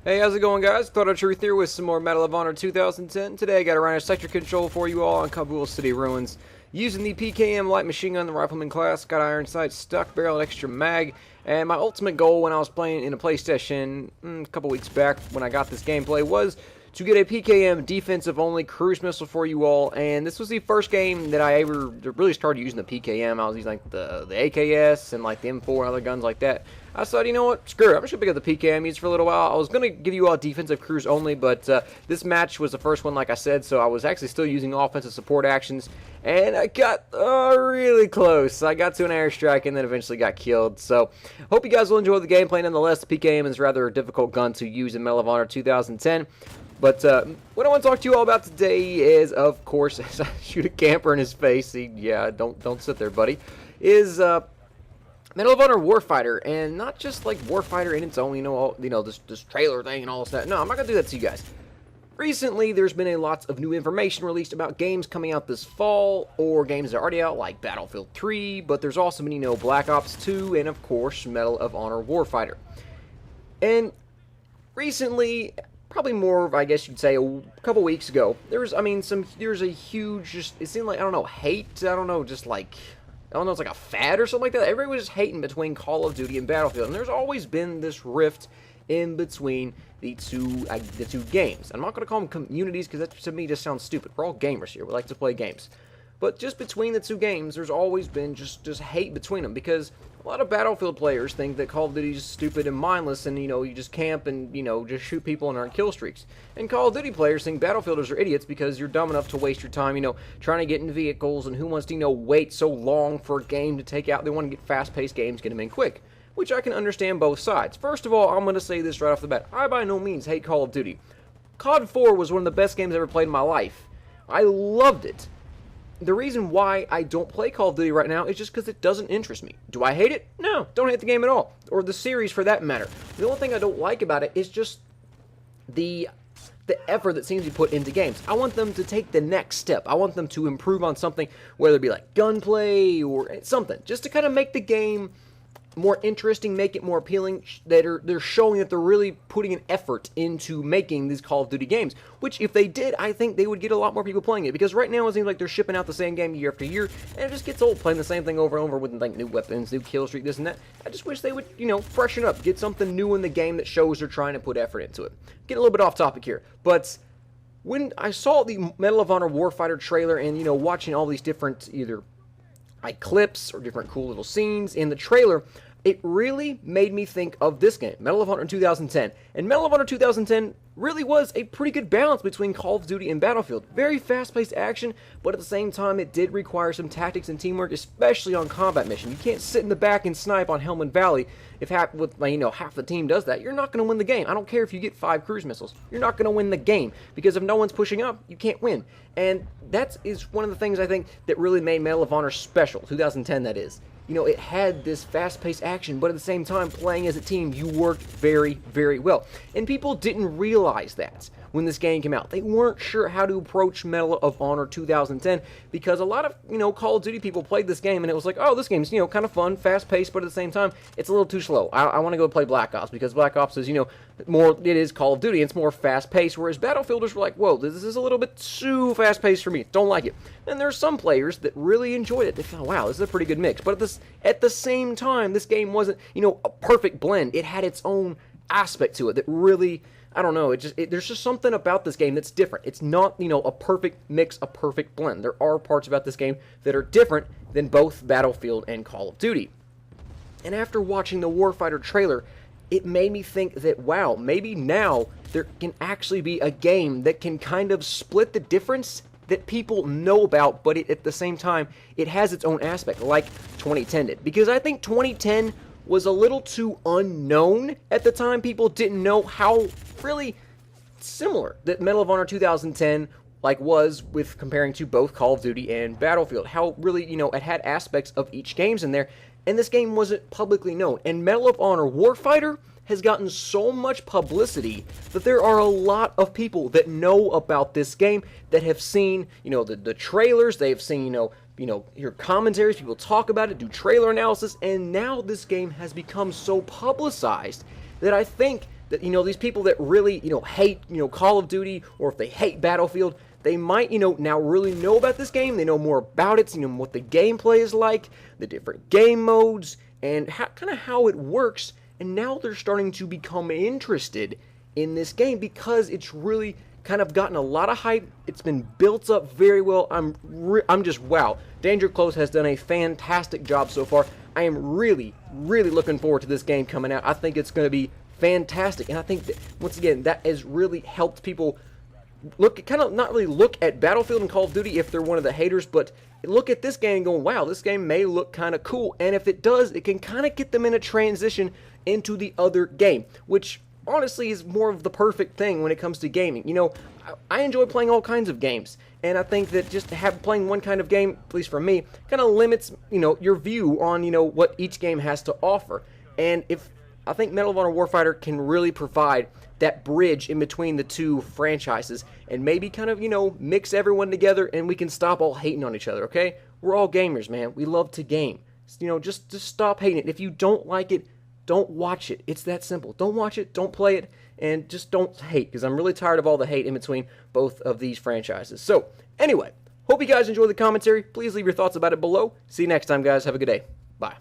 Hey, how's it going, guys? Thought I'd truth here with some more Medal of Honor 2010. Today, I got a round of sector control for you all on Kabul City Ruins. Using the PKM light machine gun, the rifleman class, got iron sights, stock barrel, and extra mag. And my ultimate goal when I was playing in a PlayStation a couple weeks back when I got this gameplay was to get a PKM defensive-only cruise missile for you all. And this was the first game that I ever really started using the PKM. I was using like the AKS and like the M4 and other guns like that. I decided, you know what, screw it, I'm just going to pick up the PKM, use for a little while. I was going to give you all defensive cruise only, but this match was the first one, like I said, so I was actually still using offensive support actions, and I got really close. I got to an airstrike and then eventually got killed, so hope you guys will enjoy the gameplay. Nonetheless, the PKM is rather a difficult gun to use in Medal of Honor 2010. But what I want to talk to you all about today is, of course, as I shoot a camper in his face, yeah, don't sit there, buddy, is Medal of Honor Warfighter, and not just like Warfighter in its own, this trailer thing and all that. No, I'm not gonna do that to you guys. Recently, there's been a lot of new information released about games coming out this fall, or games that are already out, like Battlefield 3, but there's also been, Black Ops 2, and of course, Medal of Honor Warfighter. And recently, probably more, I guess you'd say, a couple weeks ago, there's a huge, it seemed like, hate, it's like a fad or something like that. Everybody was just hating between Call of Duty and Battlefield, and there's always been this rift in between the two games. I'm not going to call them communities because that to me just sounds stupid. We're all gamers here. We like to play games. But just between the two games, there's always been just hate between them, because a lot of Battlefield players think that Call of Duty is stupid and mindless, and, you just camp and, just shoot people and earn kill streaks. And Call of Duty players think Battlefielders are idiots because you're dumb enough to waste your time, trying to get in vehicles, and who wants to, wait so long for a game to take out. They want to get fast-paced games, get them in quick, which I can understand both sides. First of all, I'm going to say this right off the bat. I by no means hate Call of Duty. CoD 4 was one of the best games I ever played in my life. I loved it. The reason why I don't play Call of Duty right now is just because it doesn't interest me. Do I hate it? No, don't hate the game at all. Or the series for that matter. The only thing I don't like about it is just the effort that seems to be put into games. I want them to take the next step. I want them to improve on something, whether it be like gunplay or something, just to kind of make the game more interesting, make it more appealing. They're showing that they're really putting an effort into making these Call of Duty games, which if they did, I think they would get a lot more people playing it, because right now it seems like they're shipping out the same game year after year, and it just gets old playing the same thing over and over with like new weapons, new kill streak, this and that. I just wish they would, freshen up, get something new in the game that shows they're trying to put effort into it. Getting a little bit off topic here, but when I saw the Medal of Honor Warfighter trailer and, watching all these different either clips or different cool little scenes in the trailer, it really made me think of this game, Medal of Honor 2010. And Medal of Honor 2010 really was a pretty good balance between Call of Duty and Battlefield. Very fast-paced action, but at the same time, it did require some tactics and teamwork, especially on combat mission. You can't sit in the back and snipe on Helmand Valley. If half the team does that, you're not going to win the game. I don't care if you get 5 cruise missiles. You're not going to win the game, because if no one's pushing up, you can't win. And that is one of the things I think that really made Medal of Honor special, 2010 that is. It had this fast-paced action, but at the same time, playing as a team, you worked very, very well. And people didn't realize that when this game came out. They weren't sure how to approach Medal of Honor 2010, because a lot of, Call of Duty people played this game, and it was like, oh, this game's, kind of fun, fast-paced, but at the same time, it's a little too slow. I want to go play Black Ops, because Black Ops is, it is Call of Duty, and it's more fast-paced, whereas Battlefielders were like, whoa, this is a little bit too fast-paced for me. Don't like it. And there's some players that really enjoyed it. They thought, wow, this is a pretty good mix. But at the same time, this game wasn't, a perfect blend. It had its own aspect to it that really, I don't know, there's just something about this game that's different. It's not, a perfect mix, a perfect blend. There are parts about this game that are different than both Battlefield and Call of Duty. And after watching the Warfighter trailer, it made me think that, wow, maybe now there can actually be a game that can kind of split the difference that people know about, but at the same time, it has its own aspect, like 2010 did. Because I think 2010 was a little too unknown at the time. People didn't know how really similar that Medal of Honor 2010 was with comparing to both Call of Duty and Battlefield. How really, it had aspects of each games in there, and this game wasn't publicly known. And Medal of Honor Warfighter has gotten so much publicity that there are a lot of people that know about this game, that have seen, the trailers, they've seen, hear commentaries, people talk about it, do trailer analysis, and now this game has become so publicized that I think that, these people that really, hate, Call of Duty, or if they hate Battlefield, they might, now really know about this game. They know more about it, what the gameplay is like, the different game modes, and kind of how it works. And now they're starting to become interested in this game because it's really kind of gotten a lot of hype. It's been built up very well. I'm just, wow. Danger Close has done a fantastic job so far. I am really, really looking forward to this game coming out. I think it's going to be fantastic, and I think that, once again, that has really helped people not really look at Battlefield and Call of Duty if they're one of the haters, but look at this game and go, wow, this game may look kind of cool, and if it does, it can kind of get them in a transition into the other game, which honestly is more of the perfect thing when it comes to gaming. I enjoy playing all kinds of games, and I think that just playing one kind of game, at least for me, kind of limits, your view on, what each game has to offer. And I think Medal of Honor Warfighter can really provide that bridge in between the two franchises and maybe kind of, mix everyone together, and we can stop all hating on each other, okay? We're all gamers, man. We love to game. Just stop hating it. If you don't like it, don't watch it. It's that simple. Don't watch it, don't play it, and just don't hate, because I'm really tired of all the hate in between both of these franchises. So, anyway, hope you guys enjoy the commentary. Please leave your thoughts about it below. See you next time, guys. Have a good day. Bye.